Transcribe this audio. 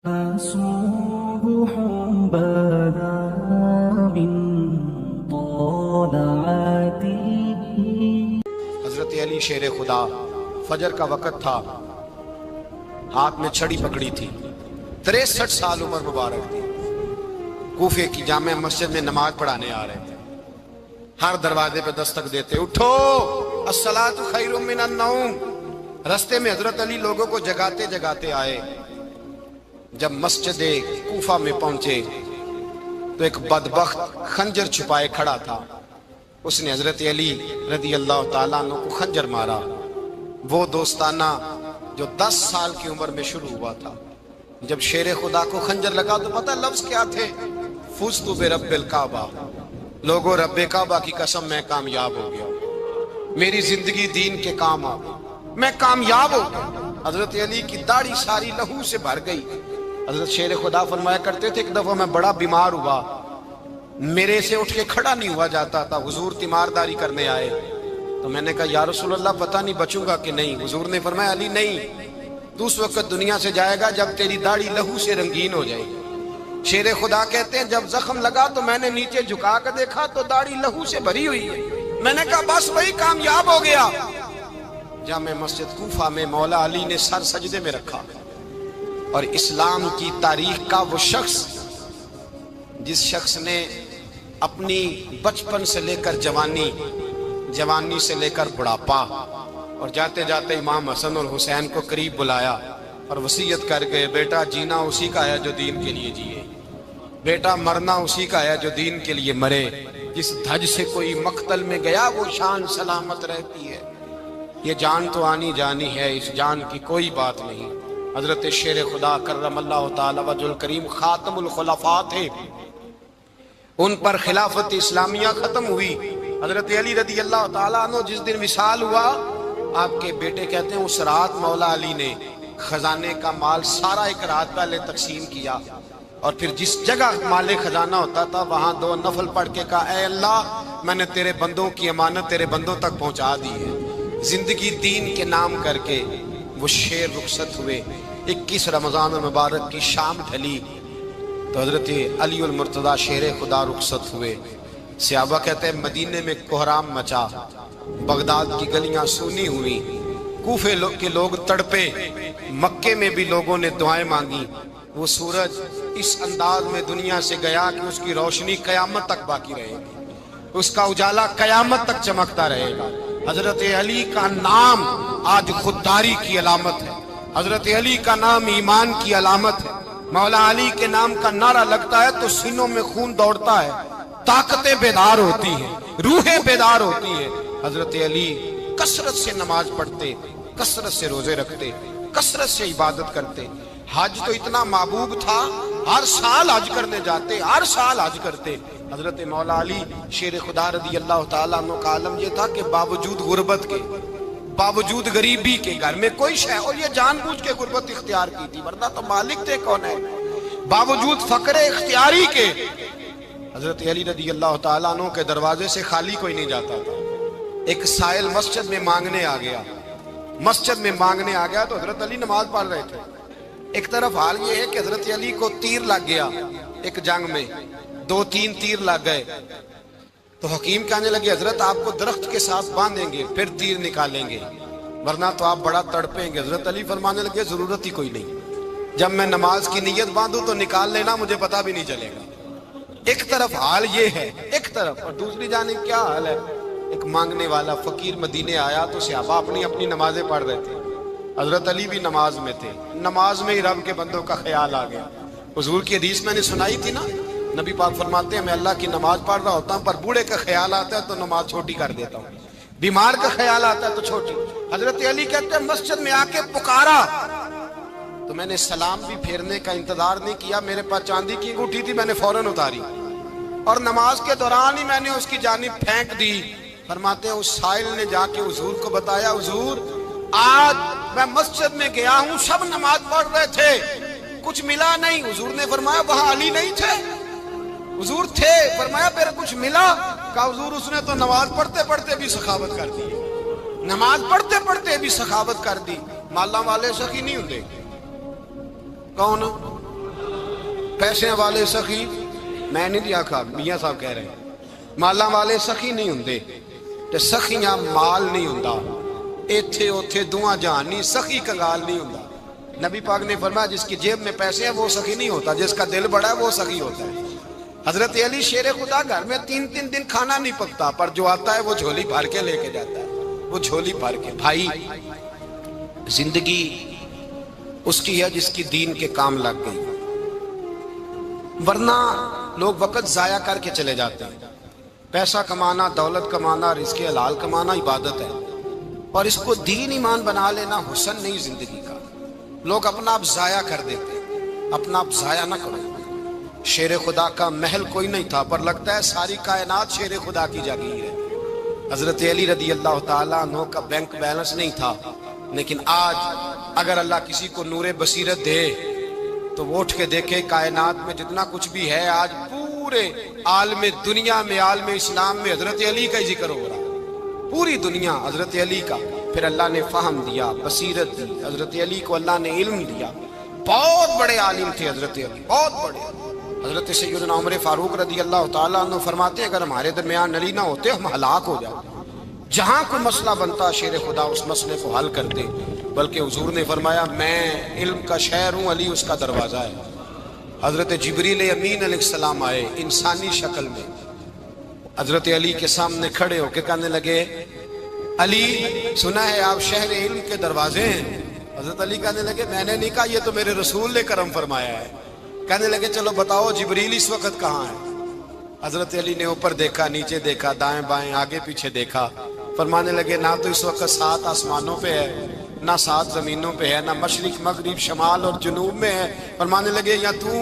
صبح بدا من طلعته. حضرت علی شیر خدا، فجر کا وقت تھا، ہاتھ میں چھڑی پکڑی تھی، 63 سال عمر مبارک تھی، کوفے کی جامع مسجد میں نماز پڑھانے آ رہے تھے۔ ہر دروازے پہ دستک دیتے، اٹھو الصلاۃ خیر من النوم۔ رستے میں حضرت علی لوگوں کو جگاتے جگاتے آئے۔ جب مسجد کوفہ میں پہنچے تو ایک بدبخت خنجر چھپائے کھڑا تھا، اس نے حضرت علی رضی اللہ تعالیٰ عنہ کو خنجر مارا۔ وہ دوستانہ جو 10 سال کی عمر میں شروع ہوا تھا، جب شیر خدا کو خنجر لگا تو پتہ لفظ کیا تھے؟ فزت برب الکعبہ، لوگوں رب کعبہ کی قسم میں کامیاب ہو گیا، میری زندگی دین کے کام آ گئی، میں کامیاب ہو گیا۔ حضرت علی کی داڑھی ساری لہو سے بھر گئی۔ حضرت شیر خدا فرمایا کرتے تھے، ایک دفعہ میں بڑا بیمار ہوا، میرے سے اٹھ کے کھڑا نہیں ہوا جاتا تھا، حضور تیمارداری کرنے آئے تو میں نے کہا یا رسول اللہ پتہ نہیں بچوں گا کہ نہیں۔ حضور نے فرمایا علی نہیں، تو اس وقت دنیا سے جائے گا جب تیری داڑھی لہو سے رنگین ہو جائے گی۔ شیر خدا کہتے ہیں جب زخم لگا تو میں نے نیچے جھکا کر دیکھا تو داڑھی لہو سے بھری ہوئی ہے، میں نے کہا بس وہی کامیاب ہو گیا۔ جامع مسجد کوفہ میں مولا علی نے سر سجدے میں رکھا، اور اسلام کی تاریخ کا وہ شخص جس شخص نے اپنی بچپن سے لے کر جوانی، جوانی سے لے کر بڑھاپا، اور جاتے جاتے امام حسن اور حسین کو قریب بلایا اور وصیت کر گئے، بیٹا جینا اسی کا ہے جو دین کے لیے جیے، بیٹا مرنا اسی کا ہے جو دین کے لیے مرے، جس دھج سے کوئی مقتل میں گیا وہ شان سلامت رہتی ہے، یہ جان تو آنی جانی ہے، اس جان کی کوئی بات نہیں۔ حضرت شیر خدا کرم اللہ تعالی وجہ الکریم خاتم الخلفاء تھے، ان پر خلافت اسلامیہ ختم ہوئی۔ حضرت علی رضی اللہ تعالیٰ عنہ جس دن وصال ہوا، آپ کے بیٹے کہتے ہیں اس رات مولا علی نے خزانے کا مال سارا ایک رات پہلے تقسیم کیا، اور پھر جس جگہ مال خزانہ ہوتا تھا وہاں 2 نفل پڑھ کے کہا اے اللہ میں نے تیرے بندوں کی امانت تیرے بندوں تک پہنچا دی ہے۔ زندگی دین کے نام کر کے وہ شیر رخصت ہوئے۔ 21 رمضان المبارک کی شام ڈھلی تو حضرت علی المرتضیٰ شیر خدا رخصت ہوئے۔ صحابہ کہتے ہیں مدینے میں کوہرام مچا، بغداد کی گلیاں سونی ہوئی، کوفے کے لوگ تڑپے، مکے میں بھی لوگوں نے دعائیں مانگی۔ وہ سورج اس انداز میں دنیا سے گیا کہ اس کی روشنی قیامت تک باقی رہے گی، اس کا اجالا قیامت تک چمکتا رہے گا۔ حضرت علی کا نام آج خودداری کی علامت ہے، حضرت علی کا نام ایمان کی علامت ہے۔ مولا علی کے نام کا نعرہ لگتا ہے تو سینوں میں خون دوڑتا ہے، طاقتیں بیدار ہوتی ہیں، روحیں بیدار ہوتی ہیں۔ حضرت علی کثرت سے نماز پڑھتے، کثرت سے روزے رکھتے، کثرت سے عبادت کرتے۔ حج تو اتنا محبوب تھا، ہر سال حج کرنے جاتے، ہر سال حج کرتے۔ حضرت مولا علی شیر خدا رضی اللہ تعالیٰ عنہ کا عالم یہ تھا کہ باوجود غربت کے، باوجود غریبی کے، گھر میں کوئی شے، اور یہ جان بوجھ کے غربت اختیار کی تھی ورنہ تو مالک تھے کون ہے، باوجود فقر اختیاری کے حضرت علی رضی اللہ تعالیٰ عنہ کے دروازے سے خالی کوئی نہیں جاتا تھا۔ ایک سائل مسجد میں مانگنے آ گیا، مسجد میں مانگنے آ گیا تو حضرت علی نماز پڑھ رہے تھے۔ ایک طرف حال یہ ہے کہ حضرت علی کو تیر لگ گیا ایک جنگ میں، 2-3 تیر لگ گئے تو حکیم کہنے لگے حضرت آپ کو درخت کے ساتھ باندھیں گے پھر تیر نکالیں گے ورنہ تو آپ بڑا تڑپیں گے۔ حضرت علی فرمانے لگے ضرورت ہی کوئی نہیں، جب میں نماز کی نیت باندھوں تو نکال لینا، مجھے پتہ بھی نہیں چلے گا۔ ایک طرف حال یہ ہے، ایک طرف، اور دوسری جانب کیا حال ہے؟ ایک مانگنے والا فقیر مدینے آیا تو صحابہ اپنی اپنی نمازیں پڑھ رہے تھے، حضرت علی بھی نماز میں تھے، نماز میں ہی رب کے بندوں کا خیال آ گیا۔ حضور کی حدیث میں نے سنائی تھی نا، نبی پاک فرماتے ہیں میں اللہ کی نماز پڑھ رہا ہوتا ہوں پر بوڑھے کا خیال آتا ہے تو نماز چھوٹی کر دیتا ہوں، بیمار کا خیال آتا ہے تو چھوٹی۔ حضرت علی کہتے ہیں مسجد میں آ کے پکارا تو میں نے سلام بھی پھیرنے کا انتظار نہیں کیا، میرے پاس چاندی کی انگوٹھی تھی، میں نے فوراً اتاری اور نماز کے دوران ہی میں نے اس کی جانب پھینک دی۔ فرماتے ہیں اس سائل نے جا کے حضور کو بتایا حضور آج میں مسجد میں گیا ہوں، سب نماز پڑھ رہے تھے، کچھ ملا نہیں۔ حضور نے فرمایا وہاں علی نہیں تھے؟ حضور تھے۔ فرمایا پھر کچھ ملا؟ کہا حضور اس نے تو نماز پڑھتے پڑھتے بھی سخاوت کر دی، نماز پڑھتے پڑھتے بھی سخاوت کر دی۔ مالا والے سخی نہیں ہوتے، کون؟ پیسے والے سخی میں نہیں آکھا، میاں صاحب کہہ رہے ہیں، مالاں والے سخی نہیں ہوندے تے سخیاں مال نہیں ہوندا، ایتھے اوتھے دعاں جہان نہیں، سخی کنگال نہیں ہوندا۔ نبی پاک نے فرمایا جس کی جیب میں پیسے ہیں وہ سخی نہیں ہوتا، جس کا دل بڑا ہے وہ سخی ہوتا ہے۔ حضرت علی شیر خدا گھر میں 3 دن کھانا نہیں پکتا، پر جو آتا ہے وہ جھولی بھر کے لے کے جاتا ہے، وہ جھولی بھر کے۔ بھائی زندگی اس کی ہے جس کی دین کے کام لگ گئی، ورنہ لوگ وقت ضائع کر کے چلے جاتے ہیں۔ پیسہ کمانا، دولت کمانا، رزق حلال کمانا عبادت ہے، اور اس کو دین ایمان بنا لینا حسن نہیں زندگی کا۔ لوگ اپنا آپ ضائع کر دیتے ہیں، اپنا آپ ضائع نہ کرو۔ شیر خدا کا محل کوئی نہیں تھا، پر لگتا ہے ساری کائنات شیر خدا کی جاگیر ہے۔ حضرت علی رضی اللہ تعالیٰ عنہ کا بینک بیلنس نہیں تھا، لیکن آج اگر اللہ کسی کو نور بصیرت دے تو وہ اٹھ کے دیکھے کائنات میں جتنا کچھ بھی ہے، آج پورے عالم دنیا میں، عالم اسلام میں حضرت علی کا ہی ذکر ہو رہا ہے، پوری دنیا حضرت علی کا۔ پھر اللہ نے فہم دیا، بصیرت دی، حضرت علی کو اللہ نے علم دیا۔ بہت بڑے عالم تھے حضرت علی، بہت بڑے۔ حضرت سیدنا عمر فاروق رضی اللہ تعالیٰ عنہ فرماتے ہیں اگر ہمارے درمیان علی نہ ہوتے ہم ہلاک ہو جاتے، جہاں کوئی مسئلہ بنتا شیر خدا اس مسئلے کو حل کر دے۔ بلکہ حضور نے فرمایا میں علم کا شہر ہوں، علی اس کا دروازہ ہے۔ حضرت جبریل امین علیہ السلام آئے انسانی شکل میں، حضرت علی کے سامنے کھڑے ہو کے کہنے لگے علی سنا ہے آپ شہر علم کے دروازے ہیں۔ حضرت علی کہنے لگے میں نے نہیں کہا، یہ تو میرے رسول نے کرم فرمایا ہے۔ کہنے لگے چلو بتاؤ جبریل اس وقت کہاں ہے؟ حضرت علی نے اوپر دیکھا، نیچے دیکھا، دائیں بائیں آگے پیچھے دیکھا، فرمانے لگے نہ تو اس وقت 7 آسمانوں پہ ہے، نہ 7 زمینوں پہ ہے، نہ مشرق مغرب شمال اور جنوب میں ہے۔ فرمانے لگے یا تو